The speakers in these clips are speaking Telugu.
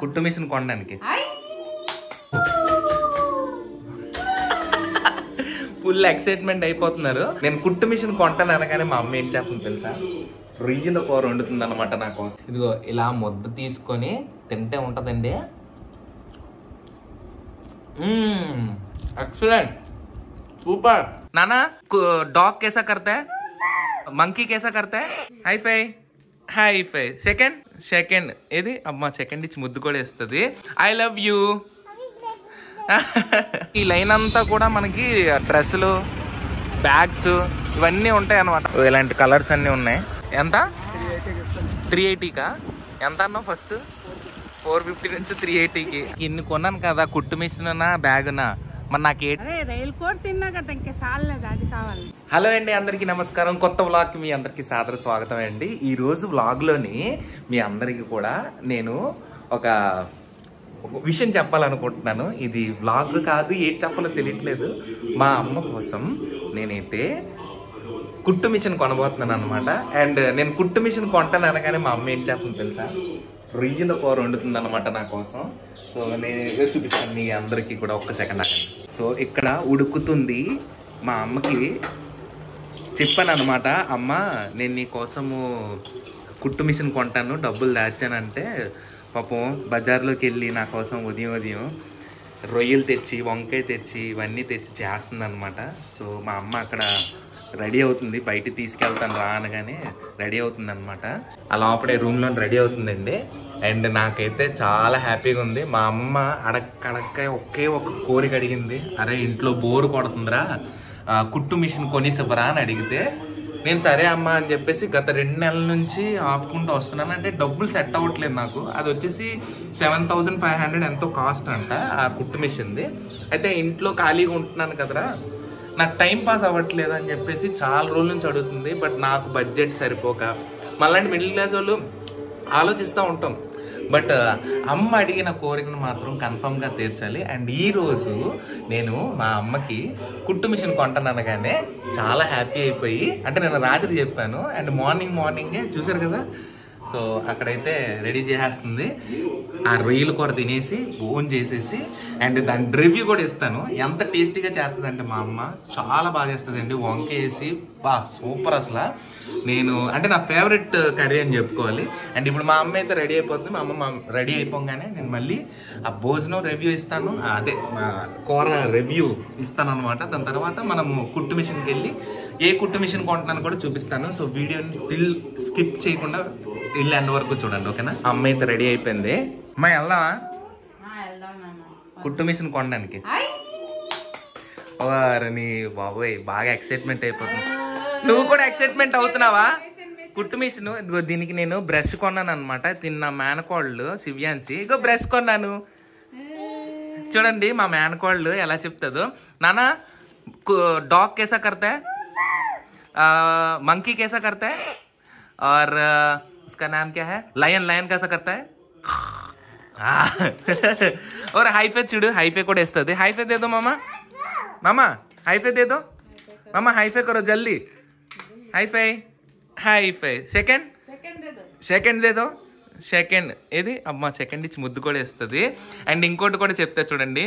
కుట్టు మిషన్ కొనడానికి. ఫుల్ ఎక్సైట్మెంట్ అయిపోతున్నారు. నేను కుట్టు మిషన్ కొంటాను అనగానే మా అమ్మ ఏం చేస్తుంది తెలుసా, రొయ్యల కూర వండుతుంది అనమాట నా కోసం. ఇదిగో ఇలా ముద్ద తీసుకొని తింటే ఉంటదండి. Excellent, super. नाना डॉग कैसा करता है, मंकी कैसा करता है? Hi fi hi fi. Second second ఏది అమ్మా సెకండ్ ఇచ్చి ముద్దు కూడా ఇస్తుంది. I love you. ఈ లైన్ అంతా కూడా మనకి డ్రెస్సులు, బ్యాగ్స్ ఇవన్నీ ఉంటాయి అన్నమాట. ఇలాంటి కలర్స్ అన్నీ ఉన్నాయి. ఎంత? 380కా? ఎంత అన్నావు ఫస్ట్? 450 నుంచి 380కి. ఇన్ని కొన్నాను కదా, కుట్టు మిషన్ బ్యాగునా, మరి నాకు రైలు కోట్ తిన్నా కదా, ఇంకా సాలేదు, అది కావాలి. హలో అండి, అందరికీ నమస్కారం. కొత్త వ్లాగ్కి మీ అందరికీ సాదర స్వాగతం అండి. ఈ రోజు వ్లాగ్లోని మీ అందరికీ కూడా నేను ఒక విషయం చెప్పాలనుకుంటున్నాను. ఇది వ్లాగ్ కాదు, ఏం చెప్పాలో తెలియట్లేదు. మా అమ్మ కోసం నేనైతే కుట్టు మిషన్ కొనబోతున్నాను అనమాట. అండ్ నేను కుట్టు మిషన్ కొంటాను అనగానే మా అమ్మ ఏం చేస్తుంది తెలుసా, రొయ్యల కూర వండుతుంది అనమాట నా కోసం. సో నేను చూపిస్తాను మీ అందరికీ కూడా, ఒక్క సెకండ్ ఆగండి. సో ఇక్కడ ఉడుకుతుంది. మా అమ్మకి చెప్పాను అనమాట, అమ్మ నేను నీ కోసము కుట్టు మిషన్ కొంటాను, డబ్బులు దాచానంటే పాపం బజార్లోకి వెళ్ళి నా కోసం ఉదయం రొయ్యలు తెచ్చి, వంకాయ తెచ్చి, ఇవన్నీ తెచ్చి చేస్తుంది అనమాట. సో మా అమ్మ అక్కడ రెడీ అవుతుంది, బయటికి తీసుకెళ్తాను రా అనగానే రెడీ అవుతుంది అనమాట. ఆ లోపడే రూమ్లో రెడీ అవుతుందండి. అండ్ నాకైతే చాలా హ్యాపీగా ఉంది. మా అమ్మ అడక్క ఒకే ఒక కోరిక అడిగింది, అరే ఇంట్లో బోరు కొడుతుందిరా, కుట్టు మిషన్ కొనిసివ్వరా అని అడిగితే నేను సరే అమ్మ అని చెప్పేసి గత 2 నెలల నుంచి ఆపుకుంటూ వస్తున్నాను. అంటే డబ్బులు సెట్ అవ్వట్లేదు నాకు. అది వచ్చేసి 7500 ఎంతో కాస్ట్ అంట ఆ కుట్టు మిషన్ది. అయితే ఇంట్లో ఖాళీగా ఉంటున్నాను కదరా, నాకు టైం పాస్ అవ్వట్లేదు అని చెప్పేసి చాలా రోజుల నుంచి అడుగుతుంది. బట్ నాకు బడ్జెట్ సరిపోక, మళ్ళీ మిడిల్ క్లాస్ వాళ్ళు ఆలోచిస్తూ ఉంటాం. బట్ అమ్మ అడిగిన కోరికను మాత్రం కన్ఫర్మ్గా తీర్చాలి. అండ్ ఈరోజు నేను మా అమ్మకి కుట్టు మిషన్ కొంటాను అనగానే చాలా హ్యాపీ అయిపోయి, అంటే నేను రాత్రి చెప్పాను అండ్ మార్నింగే చూసారు కదా. సో అక్కడైతే రెడీ చేసేస్తుంది. ఆ రొయ్యల కూర తినేసి భోజనం చేసేసి అండ్ దాని రివ్యూ కూడా ఇస్తాను. ఎంత టేస్టీగా చేస్తుంది అంటే మా అమ్మ చాలా బాగా చేస్తుందండి. వంకాయ వేసి సూపర్ అసలు. నేను అంటే నా ఫేవరెట్ కర్రీ అని చెప్పుకోవాలి. అండ్ ఇప్పుడు మా అమ్మ అయితే రెడీ అయిపోతుంది. మా అమ్మ రెడీ అయిపోగానే నేను మళ్ళీ ఆ భోజనం రివ్యూ ఇస్తాను, అదే కూర రివ్యూ ఇస్తాను అనమాట. దాని తర్వాత మనము కుట్టు మిషన్కి వెళ్ళి ఏ కుట్టు మిషన్ కొంటున్నాను కూడా చూపిస్తాను. సో వీడియోని స్కిప్ చేయకుండా ఇల్లు ఎండ్ వరకు చూడండి, ఓకేనా? అమ్మ అయితే రెడీ అయిపోయింది. అమ్మాయి వెళ్దామా కుట్టు మిషన్ కొనడానికి? నీ బాబోయ్ బాగా ఎక్సైట్మెంట్ అయిపోతుంది. నువ్వు కూడా ఎక్సైట్మెంట్ అవుతున్నావా? కుట్టు మిషన్ ఇదిగో, దీనికి నేను బ్రష్ కొన్నాను అనమాట. తిన్న మేనకోళ్ళు శివ్యాన్సి, ఇగో బ్రష్ కొన్నాను. చూడండి మా మేనకోళ్ళు ఎలా చెప్తుందో. నానా डॉग कैसा करता है, मंकी कैसा करता है, और उसका नाम क्या है, लायन कैसा करता है. और हाईफे చూడు, हाईफे కూడా ఇస్తుంది. हाईफे दे दो मामा हाईफे दे दो मामा, हाईफे करो जल्दी. हाईफे सेकंड दे दो. సెకండ్ ఏది అమ్మా సెకండ్ ఇచ్చి ముద్దు కూడా ఇస్తుంది. అండ్ ఇంకోటి కూడా చెప్తా చూడండి,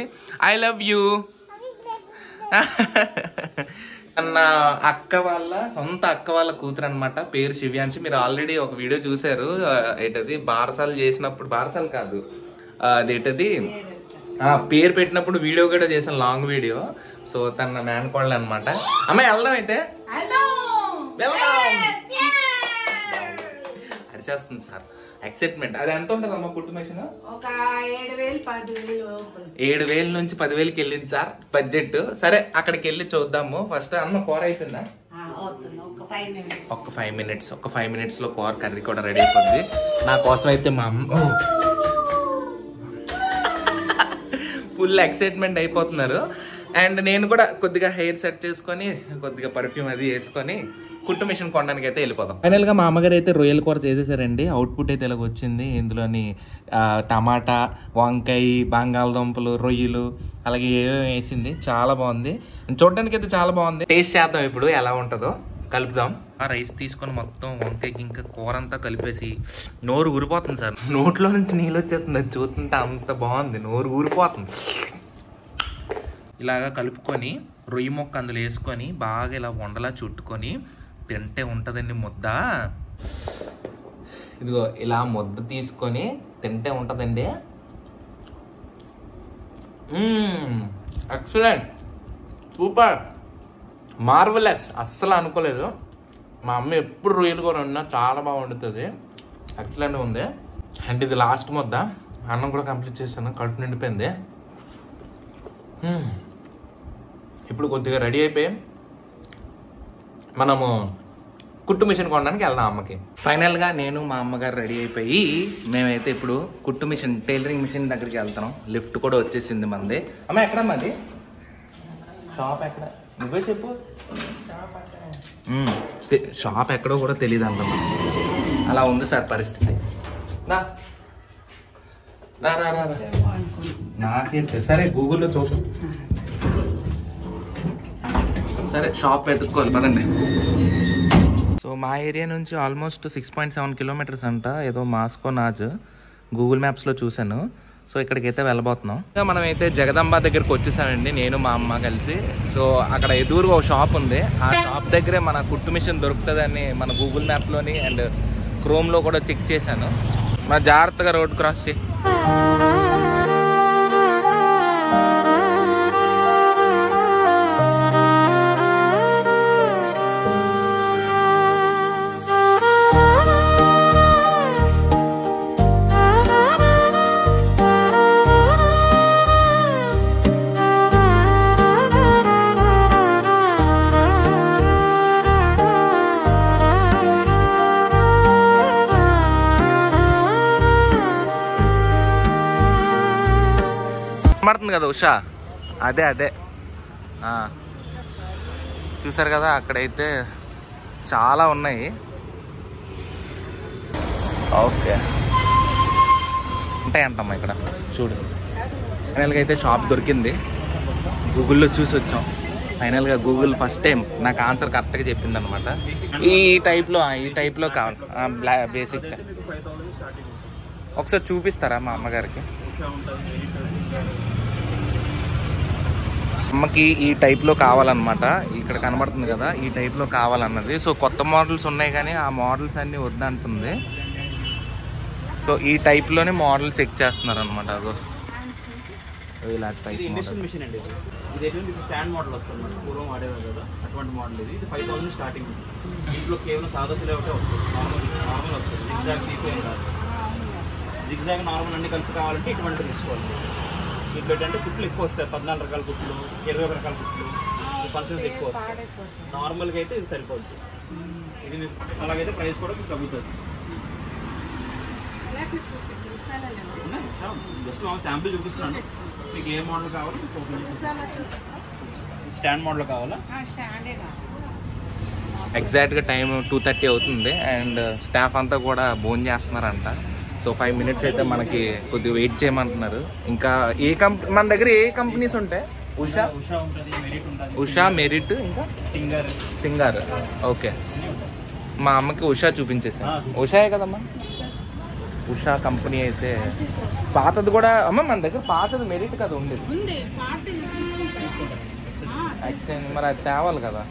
ఐ లవ్ యూ. నా సొంత అక్క వాళ్ళ కూతురు అనమాట, పేరు శివ్యాన్సి. మీరు ఆల్రెడీ ఒక వీడియో చూసారు, ఏంటది బారసాలు చేసినప్పుడు, బారసాలు కాదు అదేంటది పేరు పెట్టినప్పుడు వీడియో కూడా చేసాను, లాంగ్ వీడియో. సో తన మేనకోళ్ళు అనమాట. అమ్మాయి వెళ్దాం అయితే, అరిచేస్తుంది సార్ ఎక్సైట్మెంట్. అది ఎంత ఉంటుంది అమ్మ కుట్టు మిషన్? 7,000 నుంచి 10,000కి వెళ్ళింది సార్ బడ్జెట్. సరే అక్కడికి వెళ్ళి చూద్దాము. ఫస్ట్ అన్న కూర అయిపోయిందా? ఒక 5 మినిట్స్ లో కూర కర్రీ కూడా రెడీ అయిపోయింది. నా కోసం అయితే మా అమ్మ ఫుల్ ఎక్సైట్మెంట్ అయిపోతున్నారు. అండ్ నేను కూడా కొద్దిగా హెయిర్ సెట్ చేసుకొని, కొద్దిగా పర్ఫ్యూమ్ అది వేసుకొని కుట్టు మిషన్ కొనడానికి అయితే వెళ్ళిపోదాం. ఫైనల్ గా మా అమ్మగారు అయితే రొయ్యల కూర చేసేసారండి. అవుట్పుట్ అయితే ఇలాగ వచ్చింది. ఇందులోని టమాటా, వంకాయ, బంగాళదుంపలు, రొయ్యలు అలాగే ఏమేమి వేసింది. చాలా బాగుంది, చూడడానికి అయితే చాలా బాగుంది. టేస్ట్ చేద్దాం ఇప్పుడు ఎలా ఉంటుందో. కలుపుదాం. ఆ రైస్ తీసుకొని మొత్తం వంకాయకి ఇంకా కూర అంతా కలిపేసి నోరు ఊరిపోతుంది సార్. నోట్లో నుంచి నీళ్ళు వచ్చేస్తుంది, అది చూస్తుంటే అంత బాగుంది, నోరు ఊరిపోతుంది. ఇలాగా కలుపుకొని రొయ్యి మొక్క అందులో వేసుకొని బాగా ఇలా వండలా చుట్టుకొని తింటే ఉంటుందండి ముద్ద. ఇదిగో ఇలా ముద్ద తీసుకొని తింటే ఉంటుందండి. Excellent, super, marvellous. అస్సలు అనుకోలేదు. మా అమ్మ ఎప్పుడు రొయ్యలు కూర వండినా చాలా బాగా వండుతుంది. ఎక్సలెంట్గా ఉంది. అండ్ ఇది లాస్ట్ ముద్ద. అన్నం కూడా కంప్లీట్ చేశాను, కడుపు నిండిపోయింది. ఇప్పుడు కొద్దిగా రెడీ అయిపోయి మనము కుట్టు మిషన్ కొనడానికి వెళ్దాం అమ్మకి. ఫైనల్గా నేను మా అమ్మగారు రెడీ అయిపోయి మేమైతే ఇప్పుడు కుట్టు మిషన్, టైలరింగ్ మిషన్ దగ్గరికి వెళ్తాం. లిఫ్ట్ కూడా వచ్చేసింది మంది. అమ్మ ఎక్కడమ్మా అది షాప్? ఎక్కడ నువ్వే చెప్పు. షాప్ ఎక్కడో కూడా తెలియదు అంటమ్మా. అలా ఉంది సార్ పరిస్థితి. నాకైతే సరే గూగుల్లో చూసు. సరే షాప్ వెతుక్కోవాలి పదండి. సో మా ఏరియా నుంచి ఆల్మోస్ట్ 6.7 కిలోమీటర్స్ అంట, ఏదో మాస్కో నాజ్ గూగుల్ మ్యాప్స్లో చూశాను. సో ఇక్కడికైతే వెళ్ళబోతున్నాం. మనం అయితే జగదంబ దగ్గరికి వచ్చేసామండి, నేను మా అమ్మ కలిసి. సో అక్కడ ఎదురుగా ఒక షాప్ ఉంది. ఆ షాప్ దగ్గరే మన కుట్టు మిషన్ దొరుకుతుందని మన గూగుల్ మ్యాప్లోని అండ్ క్రోమ్లో కూడా చెక్ చేశాను. మన జాగ్రత్తగా రోడ్ క్రాస్ చేయి. కనబడుతుంది కదా ఉషా, అదే అదే చూసారు కదా. అక్కడైతే చాలా ఉన్నాయి. ఓకే ఉంటాయంటమ్మా ఇక్కడ చూడు. ఫైనల్గా అయితే షాప్ దొరికింది. గూగుల్లో చూసి వచ్చాం. ఫైనల్గా గూగుల్ ఫస్ట్ టైం నాకు ఆన్సర్ కరెక్ట్గా చెప్పింది అనమాట. ఈ టైప్లో కావాలి బేసిక్. ఒకసారి చూపిస్తారా మా అమ్మగారికి? అమ్మకి ఈ టైప్లో కావాలన్నమాట. ఇక్కడ కనబడుతుంది కదా, ఈ టైప్లో కావాలన్నది. సో కొత్త మోడల్స్ ఉన్నాయి కానీ ఆ మోడల్స్ అన్నీ వద్దంటుంది. సో ఈ టైప్లోనే మోడల్ చెక్ చేస్తున్నారు అనమాట. అదో ఇలా టైప్ ఇండస్ట్రియల్ మిషన్ అండి. ఇది స్టాండ్ మోడల్ వస్తుంది, పూర్వం వాడేవారు కదా అటువంటి మోడల్. ఇది 5,000 స్టార్టింగ్. దీంట్లో కేవలం సాదా సిలేబటే వస్తుంది, నార్మల్ వస్తుంది. జిగ్జాగ్ తీసేం కాదు. జిగ్జాగ్ నార్మల్ అన్ని కలిపి కావాలంటే ఇటువంటి తీసుకోవాలి. దీంట్లో ఏంటంటే కుట్లు ఎక్కువ వస్తాయి, 14 రకాల కుట్లు, 20 రకాల కుట్లు, ఫంక్షన్స్ ఎక్కువ వస్తాయి. నార్మల్గా అయితే ఇది సరిపోద్ది. ఇది మీకు అలాగైతే ప్రైస్ కూడా మీకు తగ్గుతుంది. జస్ట్ శాంపిల్ చూపిస్తున్నాను. మీకు ఏ మోడల్ కావాలి? స్టాండ్ మోడల్ కావాలా? ఎగ్జాక్ట్గా టైం 2:30 అవుతుంది. అండ్ స్టాఫ్ అంతా కూడా భోజనం చేస్తున్నారంట. సో 5 మినిట్స్ అయితే మనకి కొద్దిగా వెయిట్ చేయమంటున్నారు. ఇంకా ఏ కంపెనీ మన దగ్గర ఏ కంపెనీస్ ఉంటాయి? ఉషా, మెరిట్, ఇంకా సింగర్. ఓకే, మా అమ్మకి ఉషా చూపించేసాను. ఉషాయే కదమ్మా, ఉషా కంపెనీ అయితే. పాతది కూడా అమ్మ మన దగ్గర పాతది మెరిట్ కదా ఉండేది. ఎక్స్చేంజ్ మరి అది తేవాలి కదా.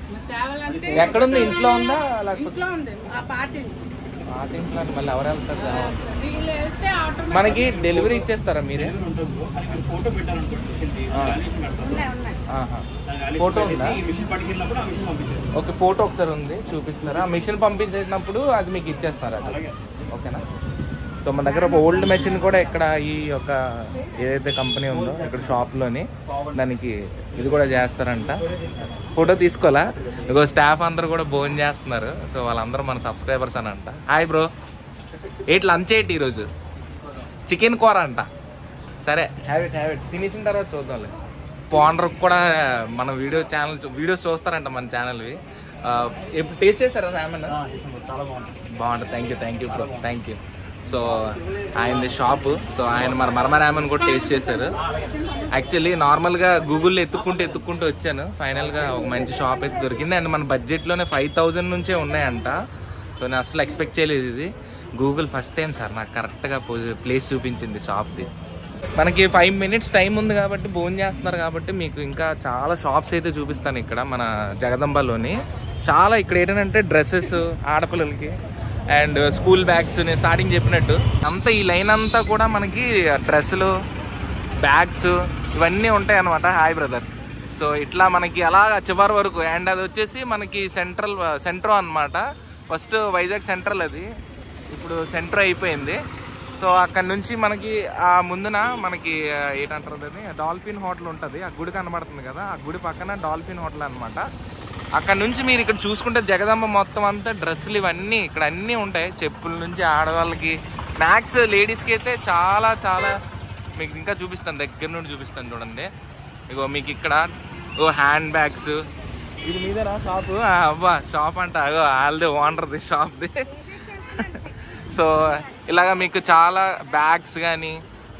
ఎక్కడుంది? ఇంట్లో ఉందా లేకపోతే పాటించడానికి మళ్ళీ ఎవరు వెళ్తారు? మనకి డెలివరీ ఇచ్చేస్తారా మీరే? ఫోటో ఉందా? ఓకే, ఫోటో ఒకసారి ఉంది చూపిస్తారా? మిషన్ పంపించేసినప్పుడు అది మీకు ఇచ్చేస్తారా? ఓకేనా? సో మన దగ్గర ఒక ఓల్డ్ మెషిన్ కూడా ఇక్కడ ఈ యొక్క ఏదైతే కంపెనీ ఉందో ఇక్కడ షాప్లోని దానికి ఇది కూడా చేస్తారంట. ఫోటో తీసుకోవాలా? ఇగో స్టాఫ్ అందరూ కూడా భోజనం చేస్తున్నారు. సో వాళ్ళందరూ మన సబ్స్క్రైబర్స్ అని అంట. హాయ్ బ్రో, ఏంటి లంచ్ ఏంటి ఈరోజు? చికెన్ కూర అంట. సరే హ్యాబిట్ తినేసిన తర్వాత చూద్దాంలే. ఓనర్కి కూడా మన వీడియోస్ చూస్తారంట మన ఛానల్వి. ఎప్పుడు టేస్ట్ చేస్తారా ఏమన్నా? చాలా బాగుంటుంది. బాగుంటుంది. Thank you bro, thank you. So ఆయనది షాపు. సో ఆయన మన మరమ రామన్ కూడా టేస్ట్ చేశారు. యాక్చువల్లీ నార్మల్గా గూగుల్లో ఎత్తుక్కుంటూ వచ్చాను. ఫైనల్గా ఒక మంచి షాప్ అయితే దొరికింది. అండ్ మన బడ్జెట్లోనే 5000 నుంచే ఉన్నాయంట. సో నేను అసలు ఎక్స్పెక్ట్ చేయలేదు ఇది. గూగుల్ ఫస్ట్ టైం సార్ నాకు కరెక్ట్గా ప్లేస్ చూపించింది షాప్ది. మనకి 5 minutes టైం ఉంది కాబట్టి భోజనం చేస్తున్నారు కాబట్టి మీకు ఇంకా చాలా షాప్స్ అయితే చూపిస్తాను ఇక్కడ మన జగదంబలోని. చాలా ఇక్కడ ఏంటంటే డ్రెస్సెస్ ఆడపిల్లలకి అండ్ స్కూల్ బ్యాగ్స్, నేను స్టార్టింగ్ చెప్పినట్టు అంతా ఈ లైన్ అంతా కూడా మనకి డ్రెస్సులు, బ్యాగ్స్ ఇవన్నీ ఉంటాయి అన్నమాట. Hi brother. సో ఇట్లా మనకి అలా చివరి వరకు. అండ్ అది వచ్చేసి మనకి సెంట్రో అనమాట. ఫస్ట్ వైజాగ్ సెంట్రల్, అది ఇప్పుడు సెంట్రో అయిపోయింది. సో అక్కడ నుంచి మనకి ఆ ముందున మనకి ఏంటంటారు అది డాల్ఫిన్ హోటల్ ఉంటుంది. ఆ గుడి కనబడుతుంది కదా, ఆ గుడి పక్కన డాల్ఫిన్ హోటల్ అనమాట. అక్కడ నుంచి మీరు ఇక్కడ చూసుకుంటే జగదంబ మొత్తం అంతా డ్రెస్సులు ఇవన్నీ ఇక్కడ అన్నీ ఉంటాయి. చెప్పుల నుంచి ఆడవాళ్ళకి, మ్యాక్స్ లేడీస్కి అయితే చాలా చాలా మీకు ఇంకా చూపిస్తాను, దగ్గర నుండి చూపిస్తాను చూడండి. ఇగో మీకు ఇక్కడ హ్యాండ్ బ్యాగ్స్, ఇది మీదేనా షాపు? అవ్వా షాప్ అంట, అగో వాళ్ళది ఓనర్ది షాప్ది. సో ఇలాగ మీకు చాలా బ్యాగ్స్ కానీ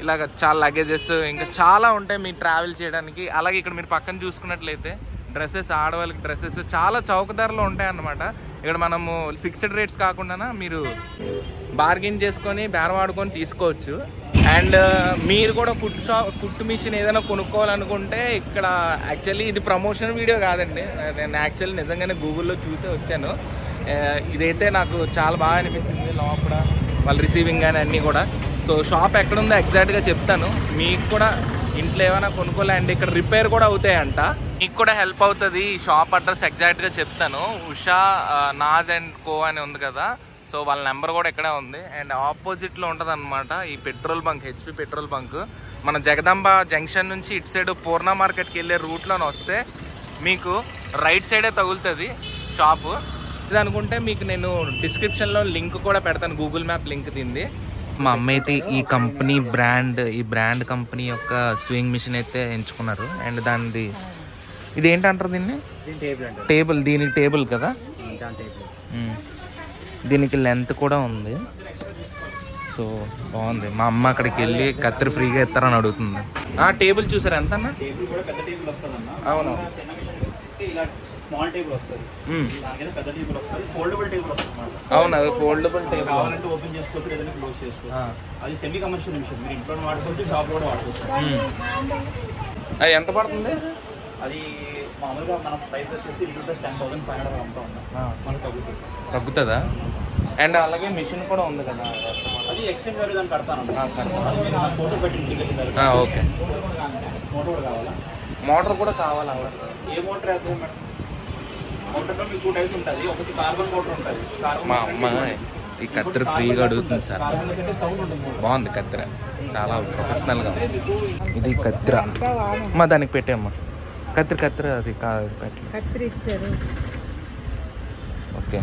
ఇలాగ చాలా లగేజెస్ ఇంకా చాలా ఉంటాయి మీకు ట్రావెల్ చేయడానికి. అలాగే ఇక్కడ మీరు పక్కన చూసుకున్నట్లయితే డ్రెస్సెస్, ఆడవాళ్ళకి డ్రెస్సెస్ చాలా చౌక ధరలో ఉంటాయి అన్నమాట. ఇక్కడ మనము ఫిక్స్డ్ రేట్స్ కాకుండా మీరు బార్గెన్ చేసుకొని బేరం ఆడుకొని తీసుకోవచ్చు. అండ్ మీరు కూడా కుట్టు మిషన్ ఏదైనా కొనుక్కోవాలనుకుంటే ఇక్కడ యాక్చువల్లీ ఇది ప్రమోషన్ వీడియో కాదండి, నేను యాక్చువల్లీ నిజంగానే గూగుల్లో చూసే వచ్చాను. ఇదైతే నాకు చాలా బాగా అనిపించింది. లోపల వాళ్ళ రిసీవింగ్ కానీ అన్నీ కూడా. సో షాప్ ఎక్కడుందో ఎగ్జాక్ట్గా చెప్తాను. మీకు కూడా ఇంట్లో ఏమైనా కొనుక్కోలే అండి, ఇక్కడ రిపేర్ కూడా అవుతాయంట, మీకు కూడా హెల్ప్ అవుతుంది. ఈ షాప్ అడ్రస్ ఎగ్జాక్ట్గా చెప్తాను. ఉషా నాజ్ అండ్ కో అని ఉంది కదా, సో వాళ్ళ నెంబర్ కూడా ఇక్కడే ఉంది. అండ్ ఆపోజిట్లో ఉంటుంది అనమాట ఈ petrol bunk, HP petrol bunk. మన జగదంబ జంక్షన్ నుంచి ఇటు సైడ్ పూర్ణ మార్కెట్కి వెళ్ళే రూట్లోనే వస్తే మీకు రైట్ సైడే తగులుతుంది షాపు. ఇది అనుకుంటే మీకు నేను డిస్క్రిప్షన్లో లింక్ కూడా పెడతాను, గూగుల్ మ్యాప్ లింక్ దీన్ని. మా అమ్మ అయితే ఈ బ్రాండ్ కంపెనీ యొక్క స్వింగ్ మిషన్ అయితే ఎంచుకున్నారు. అండ్ దానిది ఇది ఏంటంటారు దీన్ని? టేబుల్. దీనికి టేబుల్ కదా, దీనికి లెంత్ కూడా ఉంది. సో బాగుంది. మా అమ్మ అక్కడికి వెళ్ళి కత్తిరి ఫ్రీగా ఇస్తారని అడుగుతుంది. టేబుల్ చూసారు ఎంత అన్న? అవును, స్మాల్ టేబుల్ వస్తుంది, పెద్ద టేబుల్ వస్తుంది, ఫోల్డబుల్ టేబుల్ వస్తుంది. అవును, అది ఫోల్డబుల్ టేబుల్. కావాలంటే ఓపెన్ చేసుకోవచ్చు, ఏదైనా క్లోజ్ చేసుకోవచ్చు. అది సెమీ కమర్షియల్ మిషన్, మీరు ఇంట్లో వాడుకోవచ్చు, షాప్ కూడా వాడుకోవచ్చు. అది ఎంత పడుతుంది? అది మామూలుగా మన ప్రైస్ వచ్చేసి 10,500 అమ్ముతా ఉన్నాం, మనకు తగ్గుతుందా? అండ్ అలాగే మిషన్ కూడా ఉంది కదా, అది ఎక్స్టెండ్ వాల్యూ దాన్ని కడతాను. ఫోటో పెట్టి ఓకే. మోటార్ కూడా కావాలా? మోటార్ కూడా కావాలా? ఏ మోటార్ వేస్తుంది మేడం? మోటార్లో మీకు 2 టైప్స్ ఉంటుంది. ఒకటి కార్బన్ మోటార్ ఉంటుంది. మా అమ్మ ఈ కత్తెర ఫ్రీగా అడుగుతుంది సార్. సౌండ్ ఉంటుంది, బాగుంది కత్తెర, చాలా ప్రొఫెషనల్గా. ఇది కత్తెర అమ్మా, దానికి పెట్టేమ్మా కత్తెర అది కత్తిరించారు. ఓకే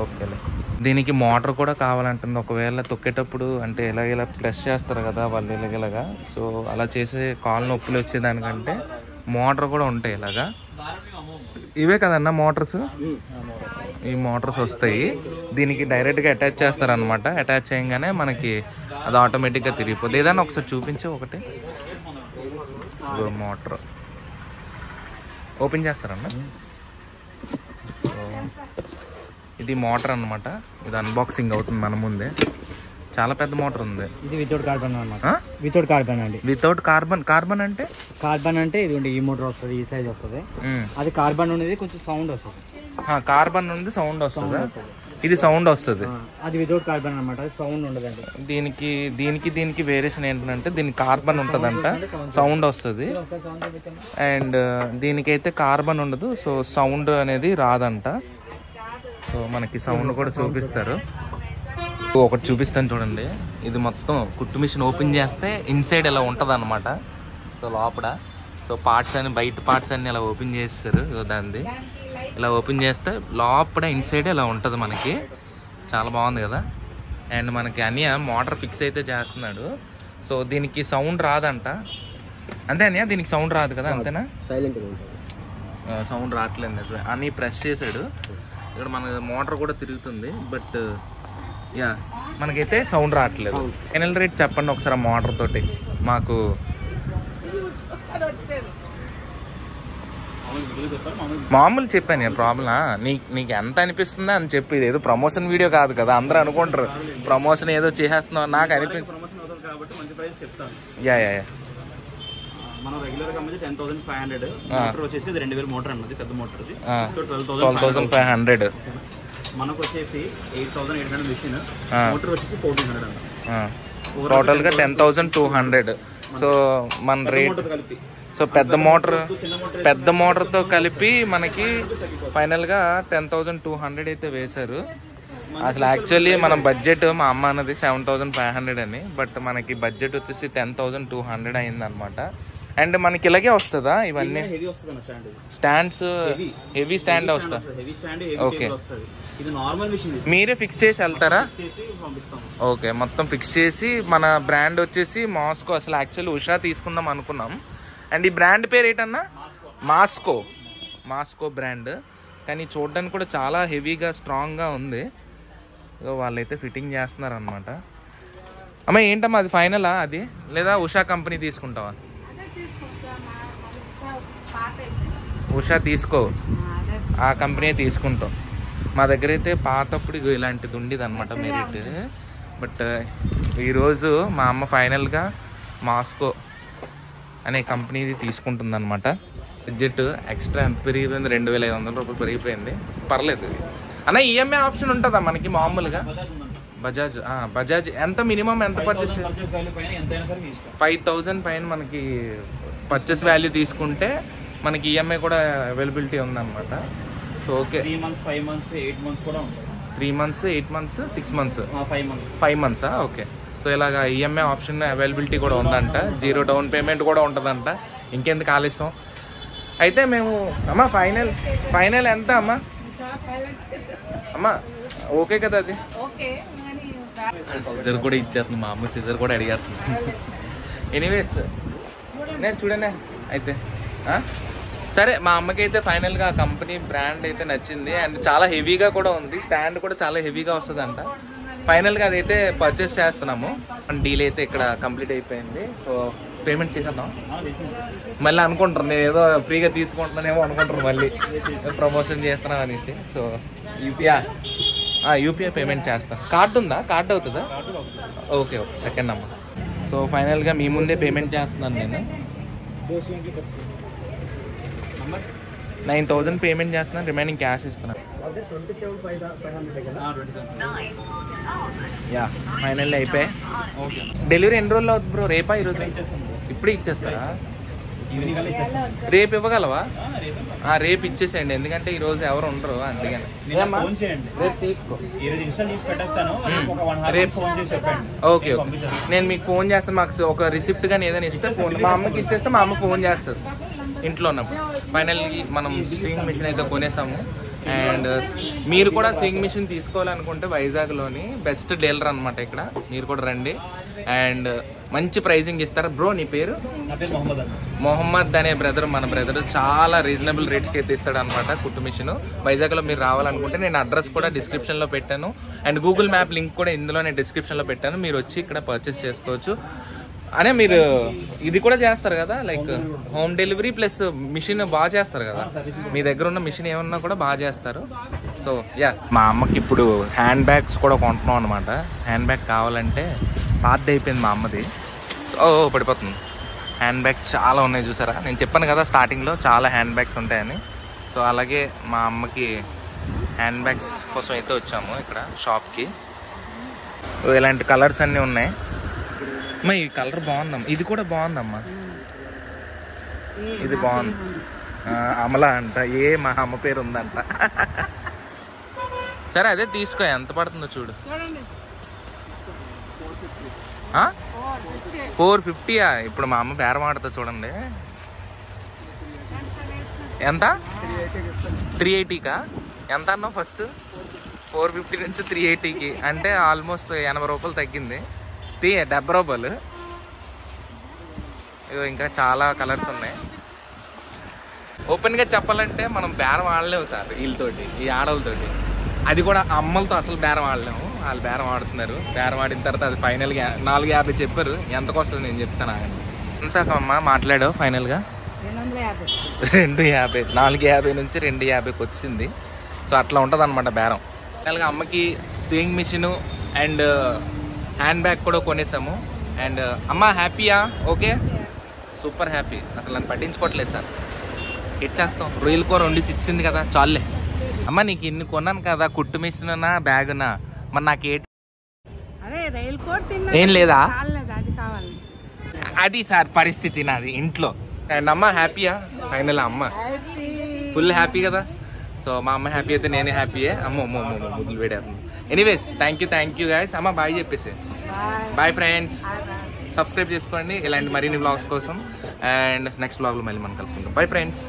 ఓకేలే. దీనికి మోటార్ కూడా కావాలంటుంది. ఒకవేళ తొక్కేటప్పుడు అంటే ఇలా ప్రెస్ చేస్తారు కదా వాళ్ళు ఇలాగా, సో అలా చేసే కాలు నొప్పులు వచ్చేదానికంటే మోటార్ కూడా ఉంటాయి ఇలాగా. ఇవే కదన్నా మోటార్స్? ఈ మోటార్స్ వస్తాయి, దీనికి డైరెక్ట్గా అటాచ్ చేస్తారనమాట. అటాచ్ చేయగానే మనకి అది ఆటోమేటిక్గా తిరిగిపోతుంది. ఏదైనా ఒకసారి చూపించి ఒకటి మోటార్ ఓపెన్ చేస్తారన్నా. ఇది మోటార్ అనమాట, ఇది అన్బాక్సింగ్ అవుతుంది మన ముందే. చాలా పెద్ద మోటార్ ఉంది. ఇది వితౌట్ కార్బన్ అనమాట. వితౌట్ కార్బన్ అండి. వితౌట్ కార్బన్ అంటే? కార్బన్ అంటే ఇది ఈ మోటార్ వస్తుంది, ఈ సైజ్ వస్తుంది. అది కార్బన్ ఉండేది కొంచెం సౌండ్ వస్తుంది. కార్బన్ నుండి సౌండ్ వస్తుంది, ఇది సౌండ్ వస్తుంది. అది వితౌట్ కార్బన్ అనమాట, సౌండ్ ఉండదండి. దీనికి వేరియేషన్ ఏంటంటే దీనికి కార్బన్ ఉంటుందంట, సౌండ్ వస్తుంది. అండ్ దీనికైతే కార్బన్ ఉండదు, సో సౌండ్ అనేది రాదంట. సో మనకి సౌండ్ కూడా చూపిస్తారు. ఒకటి చూపిస్తాను చూడండి. ఇది మొత్తం కుట్టు మిషన్ ఓపెన్ చేస్తే ఇన్సైడ్ ఇలా ఉంటుంది అనమాట. సో లోపల సో పార్ట్స్ అన్ని, బయట పార్ట్స్ అన్ని ఇలా ఓపెన్ చేస్తారు. దాన్ని ఇలా ఓపెన్ చేస్తే లోపల ఇన్సైడ్ ఇలా ఉంటుంది మనకి. చాలా బాగుంది కదా. అండ్ మనకి అన్నయ్య మోటార్ ఫిక్స్ అయితే చేస్తున్నాడు. సో దీనికి సౌండ్ రాదంట, అంతే అన్నయ్య? దీనికి సౌండ్ రాదు కదా, అంతేనా? సౌండ్ రావట్లేదు అని ప్రెస్ చేశాడు. ఇక్కడ మన మోటార్ కూడా తిరుగుతుంది, బట్ యా మనకైతే సౌండ్ రావట్లేదు. ఫైనల్ రేట్ చెప్పండి ఒకసారి మోటార్ తోటి. మాకు మామూలు చెప్పాను ప్రాబ్లం. నీకు ఎంత అనిపిస్తుందా అని చెప్పి, ఇది ఏదో ప్రమోషన్ వీడియో కాదు కదా, అందరూ అనుకుంటారు ప్రమోషన్ ఏదో చేసేస్తున్నావు నాకు అనిపిస్తుంది. యా యా యా మనం రెగ్యులర్ గా 10,500 మోటార్ వచ్చేసి 2,000 మోటార్ అన్నది పెద్ద మోటార్. సో 12,500. మనకు వచ్చేసి 8,800 మిషన్, మోటార్ వచ్చేసి 1,400 టోటల్ గా 10,200. సో మన రేట్ కలిపి, సో పెద్ద మోటార్తో కలిపి మనకి ఫైనల్గా 10,200 అయితే వేశారు. అసలు యాక్చువల్లీ మన బడ్జెట్ మా అమ్మ అన్నది 7,500 అని, బట్ మనకి బడ్జెట్ వచ్చేసి 10,200 అయింది అనమాట. అండ్ మనకి ఇలాగే వస్తుందా ఇవన్నీ స్టాండ్స్? హెవీ స్టాండ్ వస్తా. ఓకే, మీరే ఫిక్స్ చేసి వెళ్తారా? ఓకే, మొత్తం ఫిక్స్ చేసి. మన బ్రాండ్ వచ్చేసి మాస్కో. అసలు యాక్చువల్లీ ఉషా తీసుకుందాం అనుకున్నాం. అండ్ ఈ బ్రాండ్ పేరు ఏంటన్నా? Moscow brand. కానీ చూడడానికి కూడా చాలా హెవీగా స్ట్రాంగ్గా ఉంది. సో వాళ్ళైతే ఫిట్టింగ్ చేస్తున్నారు అనమాట. అమ్మ ఏంటమ్మా అది ఫైనలా అది, లేదా ఉషా కంపెనీ తీసుకుంటావా? ఉషా తీసుకో, ఆ కంపెనీ తీసుకుంటాం. మా దగ్గర అయితే పాతప్పుడు ఇలాంటిది ఉండేది అనమాట మెరిట్. బట్ ఈరోజు మా అమ్మ ఫైనల్గా మాస్కో అనే కంపెనీది తీసుకుంటుంది అనమాట. బడ్జెట్ ఎక్స్ట్రా ఎంత పెరిగిపోయింది? 2,500 రూపాయలు పెరిగిపోయింది. పర్లేదు అన్న. ఈఎంఐ ఆప్షన్ ఉంటుందా మనకి మామూలుగా? బజాజ్ ఎంత మినిమం ఎంత పర్చేస్? 5,000 పైన మనకి పర్చేస్ వాల్యూ తీసుకుంటే మనకి ఈఎంఐ కూడా అవైలబిలిటీ ఉందన్నమాట. So okay, 3 months 5 months 8 months కూడా ఉంటుంది. 3 months 8 months 6 months 5 months. Okay. So ఇలాగ ఈఎంఐ ఆప్షన్ అవైలబిలిటీ కూడా ఉందంట. 0 డౌన్ పేమెంట్ కూడా ఉంటుందంట. ఇంకెందుకు ఆలస్యం? అయితే మేము అమ్మ ఫైనల్ ఎంత అమ్మా? అమ్మా ఓకే కదా అది? సిజర్ కూడా ఇచ్చేస్తుంది మా అమ్మ, సిజర్ కూడా అడిగేస్తుంది. ఎనీవేస్ నేను చూడనే అయితే సరే. మా అమ్మకి అయితే ఫైనల్గా కంపెనీ బ్రాండ్ అయితే నచ్చింది. అండ్ చాలా హెవీగా కూడా ఉంది. స్టాండ్ కూడా చాలా హెవీగా వస్తుందంట. ఫైనల్గా అదైతే పర్చేస్ చేస్తున్నాము. డీల్ అయితే ఇక్కడ కంప్లీట్ అయిపోయింది. సో పేమెంట్ చేసేద్దాం. మళ్ళీ అనుకుంటారు నేను ఏదో ఫ్రీగా తీసుకుంటున్నానేమో అనుకుంటారు, మళ్ళీ ప్రమోషన్ చేస్తున్నాం అనేసి. సో యూపీఐ పేమెంట్ చేస్తాను. కార్డు ఉందా? కార్డు అవుతుందా? ఓకే సెకండ్ అమ్మ. సో ఫైనల్గా మీ ముందే పేమెంట్ చేస్తున్నాను నేను. 9,000 పేమెంట్ చేస్తున్నాను, రిమైనింగ్ క్యాష్ ఇస్తున్నాను. యా ఫైనల్లీ అయిపోయాయి. డెలివరీ ఎన్ని రోజులు అవుతుంది బ్రో? రేపా ఈరోజు? ఇప్పుడే ఇచ్చేస్తారా? రేపు ఇవ్వగలవా? రేపు ఇచ్చేసేయండి, ఎందుకంటే ఈ రోజు ఎవరు ఉండరు అందుకని. రేపు తీసుకో. రేపు ఓకే నేను మీకు ఫోన్ చేస్తాను. మాకు ఒక రిసిప్ట్ కానీ ఏదైనా ఇస్తే ఫోన్ మా అమ్మకి ఇచ్చేస్తే మా అమ్మ ఫోన్ చేస్తుంది ఇంట్లో ఉన్నప్పుడు. ఫైనల్లీ మనం స్వింగ్ మిషన్ అయితే కొనేసాము. అండ్ మీరు కూడా స్వింగ్ మిషన్ తీసుకోవాలనుకుంటే వైజాగ్లోని బెస్ట్ డీలర్ అనమాట. ఇక్కడ మీరు కూడా రండి అండ్ మంచి ప్రైజింగ్ ఇస్తారు. బ్రో నీ పేరు? మొహమ్మద్ అనే బ్రదర్, మన బ్రదర్ చాలా రీజనబుల్ రేట్స్కి అయితే ఇస్తాడు అనమాట కుట్టు మిషన్. వైజాగ్లో మీరు రావాలనుకుంటే నేను అడ్రస్ కూడా డిస్క్రిప్షన్లో పెట్టాను. అండ్ గూగుల్ మ్యాప్ లింక్ కూడా ఇందులో నేను డిస్క్రిప్షన్లో పెట్టాను. మీరు వచ్చి ఇక్కడ పర్చేస్ చేసుకోవచ్చు. అనే మీరు ఇది కూడా చేస్తారు కదా, like home delivery plus mission బాగా చేస్తారు కదా. మీ దగ్గర ఉన్న మిషన్ ఏమన్నా కూడా బాగా చేస్తారు. సో యా మా అమ్మకి ఇప్పుడు హ్యాండ్ బ్యాగ్స్ కూడా కొంటున్నాం అనమాట. హ్యాండ్ బ్యాగ్ కావాలంటే పాతది అయిపోయింది మా అమ్మది. సో పడిపోతుంది. హ్యాండ్ బ్యాగ్స్ చాలా ఉన్నాయి చూసారా. నేను చెప్పాను కదా స్టార్టింగ్లో చాలా హ్యాండ్ బ్యాగ్స్ ఉంటాయని. సో అలాగే మా అమ్మకి హ్యాండ్ బ్యాగ్స్ కోసం అయితే వచ్చాము ఇక్కడ షాప్కి. ఇలాంటి కలర్స్ అన్నీ ఉన్నాయి. అమ్మా ఈ కలర్ బాగుందమ్మా, ఇది కూడా బాగుందమ్మా, ఇది బాగుంది. అమల అంట, మా అమ్మ పేరు ఉందంట. సరే అదే తీసుకో, ఎంత పడుతుందో చూడు. 450. ఇప్పుడు మా అమ్మ బేరం ఆడుతుంది చూడండి. ఎంత? 380కా? ఎంత అన్నావు ఫస్ట్? 450 నుంచి 380కి అంటే ఆల్మోస్ట్ 80 రూపాయలు తగ్గింది. 70 రూపాయలు. ఇంకా చాలా కలర్స్ ఉన్నాయి. ఓపెన్గా చెప్పాలంటే మనం బేరం ఆడలేము సార్ వీళ్ళతోటి, ఈ ఆడవాళ్ళతోటి. అది కూడా అమ్మలతో అసలు బేరం ఆడలేము. వాళ్ళు బేరం ఆడుతున్నారు. బేరం ఆడిన తర్వాత అది ఫైనల్గా 450 చెప్పారు. ఎంతకు వస్తుంది నేను చెప్తాను. ఎంత అమ్మ మాట్లాడావు ఫైనల్గా? 250 450 నుంచి 250కి వచ్చింది. సో అట్లా ఉంటుంది అనమాట బేరం. అలాగే అమ్మకి swing machine and hand bag కూడా కొనేసాము. అండ్ అమ్మ హ్యాపీయా? Okay, super happy. అసలు నన్ను పట్టించుకోవట్లేదు సార్. ఇచ్చేస్తాం. రొయ్యల కూర వండిసి ఇచ్చింది కదా చాలులే. అమ్మ నీకు ఇన్ని కొన్నాను కదా, కుట్టు మిషన్ బ్యాగునా, మరి నాకే ఏం లేదా? అది సార్ పరిస్థితి నాది ఇంట్లో. అండ్ అమ్మ హ్యాపీయా? ఫైనల్ అమ్మ ఫుల్ హ్యాపీ కదా. సో మా అమ్మ హ్యాపీ అయితే నేనే హ్యాపీయే. అమ్మో ముద్దులు వేడేస్తాను. Anyways thank you guys. అమ్మ బాయ్ చెప్పేసి. బాయ్ ఫ్రెండ్స్, సబ్స్క్రైబ్ చేసుకోండి ఇలాంటి మరిన్ని వ్లాగ్స్ కోసం. అండ్ నెక్స్ట్ వ్లాగ్లో మళ్ళీ మనం కలుసుకుంటాం. Bye friends.